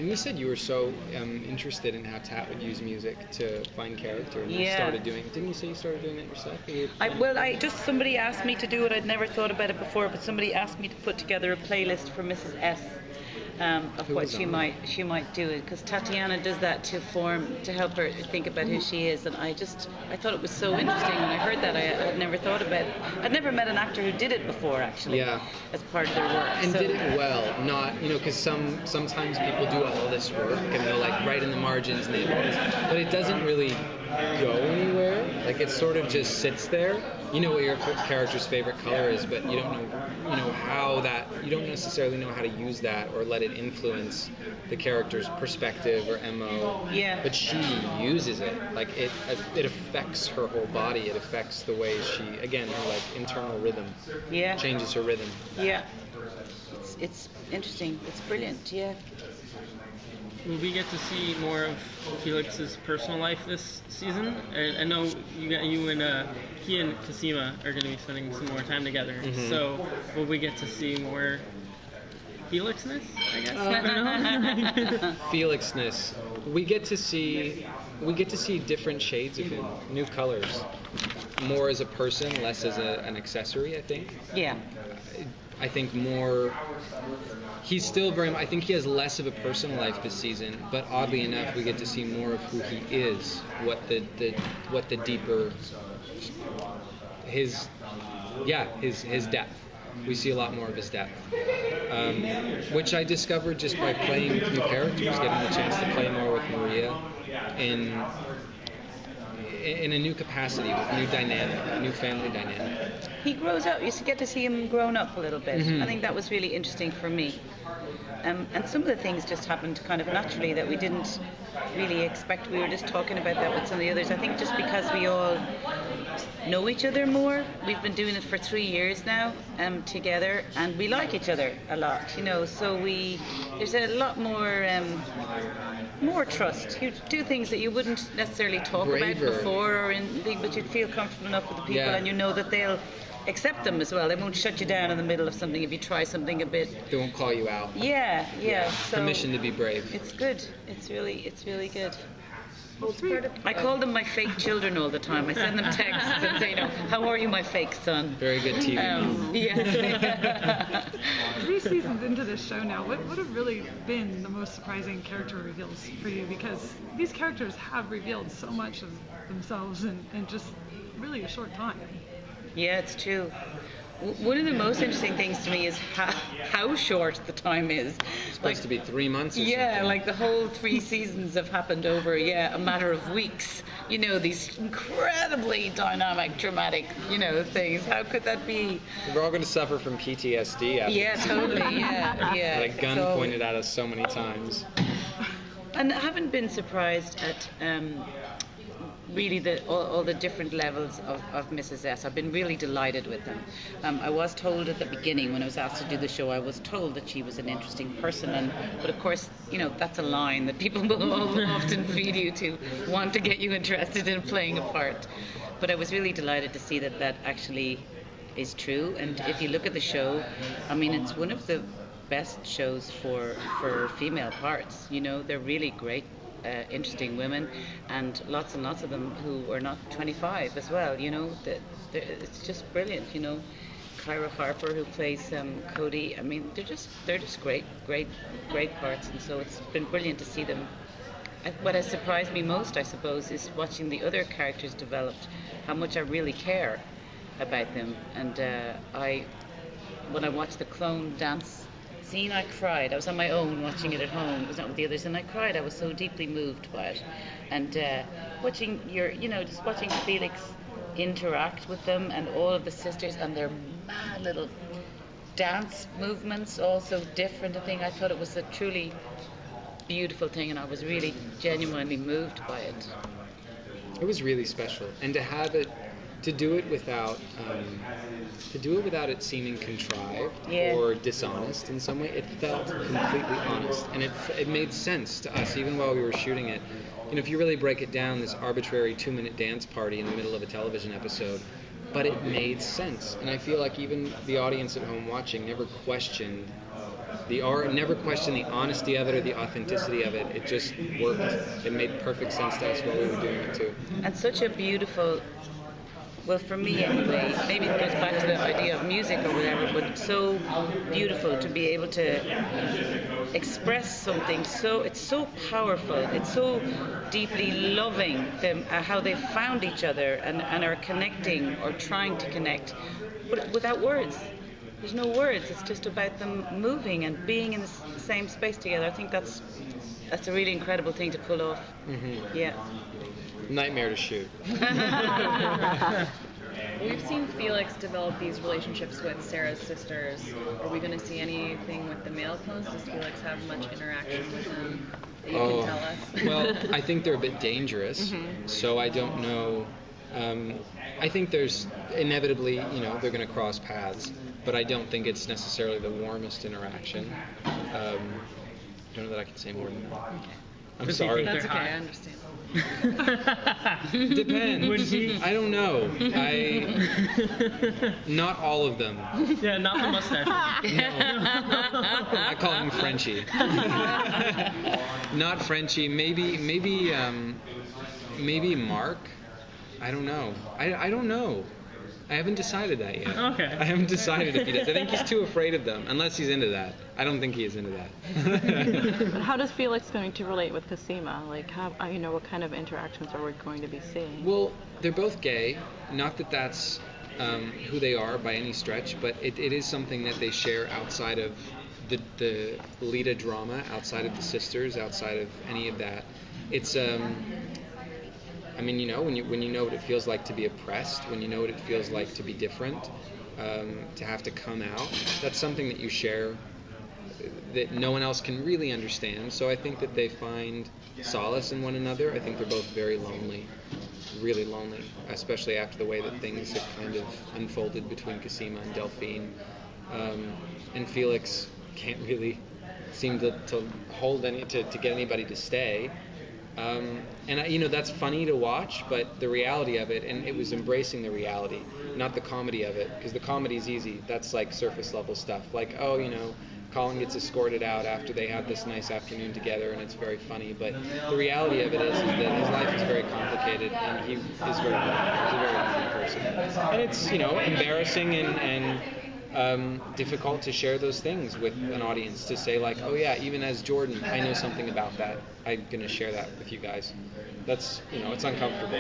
And you said you were so interested in how Tat would use music to find character, and you Yeah. started doing. Didn't you say you started doing it yourself? Somebody asked me to do it. I'd never thought about it before, but somebody asked me to put together a playlist for Mrs. S. Of Who what was she on might do it, because Tatiana does that to help her think about who she is, and I thought it was so interesting when I heard that. I had never thought about it. I'd never met an actor who did it before, actually, Yeah. as part of their work. And did it well, not, because sometimes people do all this work and they'll like write in the margins and but it doesn't really go anywhere. Like it sort of just sits there. You know what your character's favorite color is, but you don't know, you don't necessarily know how to use that or let it influence the character's perspective or MO. Yeah. But she uses it. Like it affects her whole body. It affects the way she, again, her like internal rhythm. Yeah. Changes her rhythm. Yeah. It's interesting. It's brilliant. Yeah. Will we get to see more of Felix's personal life this season? I know you and he and Cosima are going to be spending some more time together. Mm-hmm. So will we get to see more Felixness, I guess? I don't know. Felixness. We get to see different shades of him, new colors, more as a person, less as an accessory, I think. Yeah. I think more. He's still I think he has less of a personal life this season, but oddly enough, we get to see more of who he is, what the deeper his depth. We see a lot more of his depth, which I discovered just by playing new characters, getting the chance to play more with Maria in a new capacity, with new dynamic, new family dynamic. He grows up. You get to see him grown up a little bit. Mm-hmm. I think that was really interesting for me. And some of the things just happened kind of naturally that we didn't really expect. We were just talking about that with some of the others. I think just because we all know each other more. We've been doing it for 3 years now together, and we like each other a lot, so there's a lot more trust. You do things that you wouldn't necessarily talk about before, but you'd feel comfortable enough with the people, and you know that they'll accept them as well. They won't shut you down in the middle of something if you try something a bit. They won't call you out. Yeah. So permission to be brave. It's good. It's really good. I call them my fake children all the time. I send them texts and say, how are you, my fake son? Very good TV. Yeah. 3 seasons into this show now, what have really been the most surprising character reveals for you? Because these characters have revealed so much of themselves in just really a short time. Yeah, it's true. One of the most interesting things to me is how short the time is. It's supposed to be 3 months or something. Like the whole 3 seasons have happened over, a matter of weeks. These incredibly dynamic, dramatic, things. How could that be? We're all going to suffer from PTSD after Yeah, totally, yeah. Like a gun pointed at us so many times. And I haven't been surprised at really all the different levels of Mrs. S. I've been really delighted with them. I was told at the beginning when I was asked to do the show, I was told that she was an interesting person, but of course, that's a line that people will often feed you to want to get you interested in playing a part. But I was really delighted to see that actually is true. And if you look at the show, it's one of the best shows for female parts. They're really great. Interesting women, and lots of them who are not 25 as well. It's just brilliant. Kyra Harper, who plays Cody. They're just great parts, and so it's been brilliant to see them. What has surprised me most, I suppose, is watching the other characters developed. How much I really care about them, and when I watched the clone dance scene, I cried. I was on my own watching it at home. It was not with the others, and I cried. I was so deeply moved by it. And watching just watching Felix interact with them and all of the sisters and their mad little dance movements, all so different. I thought it was a truly beautiful thing, and I was really genuinely moved by it. It was really special, and to do it without it seeming contrived or dishonest in some way. It felt completely honest, and it made sense to us even while we were shooting it. If you really break it down, this arbitrary 2-minute dance party in the middle of a television episode, but it made sense, and I feel like even the audience at home watching never questioned the art, never questioned the honesty of it or the authenticity of it. It just worked. It made perfect sense to us while we were doing it too. And such a beautiful, well, for me anyway, maybe it goes back to the idea of music or whatever, but it's so beautiful to be able to express something it's so powerful, it's so deeply loving them, how they found each other and are connecting or trying to connect, but without words. There's no words, it's just about them moving and being in the same space together. I think that's a really incredible thing to pull off. Mm-hmm. Yeah. Nightmare to shoot. We've seen Felix develop these relationships with Sarah's sisters. Are we going to see anything with the male clones? Does Felix have much interaction with them that you can tell us? Well, I think they're a bit dangerous, so I don't know. I think there's inevitably, they're going to cross paths, but I don't think it's necessarily the warmest interaction. I don't know that I can say more than that. I'm sorry. That's okay, I understand. Depends. I don't know. Not all of them. Yeah, not the mustache. I call him Frenchie. Not Frenchie. Maybe Mark. I don't know. I don't know. I haven't decided that yet. Okay. I haven't decided if he does. I think he's too afraid of them, unless he's into that. I don't think he is into that. How does Felix going to relate with Cosima? Like, how, what kind of interactions are we going to be seeing? Well, they're both gay. Not that that's who they are by any stretch, but it is something that they share outside of the Lita drama, outside of the sisters, outside of any of that. It's when you know what it feels like to be oppressed, when you know what it feels like to be different, to have to come out, that's something that you share that no one else can really understand. So I think that they find solace in one another. I think they're both very lonely, really lonely, especially after the way that things have kind of unfolded between Cosima and Delphine. And Felix can't really seem to hold to get anybody to stay. That's funny to watch, but the reality of it, and it was embracing the reality, not the comedy of it, because the comedy is easy. That's like surface level stuff. Like, Colin gets escorted out after they have this nice afternoon together, and it's very funny. But the reality of it is that his life is very complicated, and he's a very easy person. And it's, embarrassing and difficult to share those things with an audience, to say like, oh yeah, even as Jordan, I know something about that. I'm going to share that with you guys. That's, it's uncomfortable.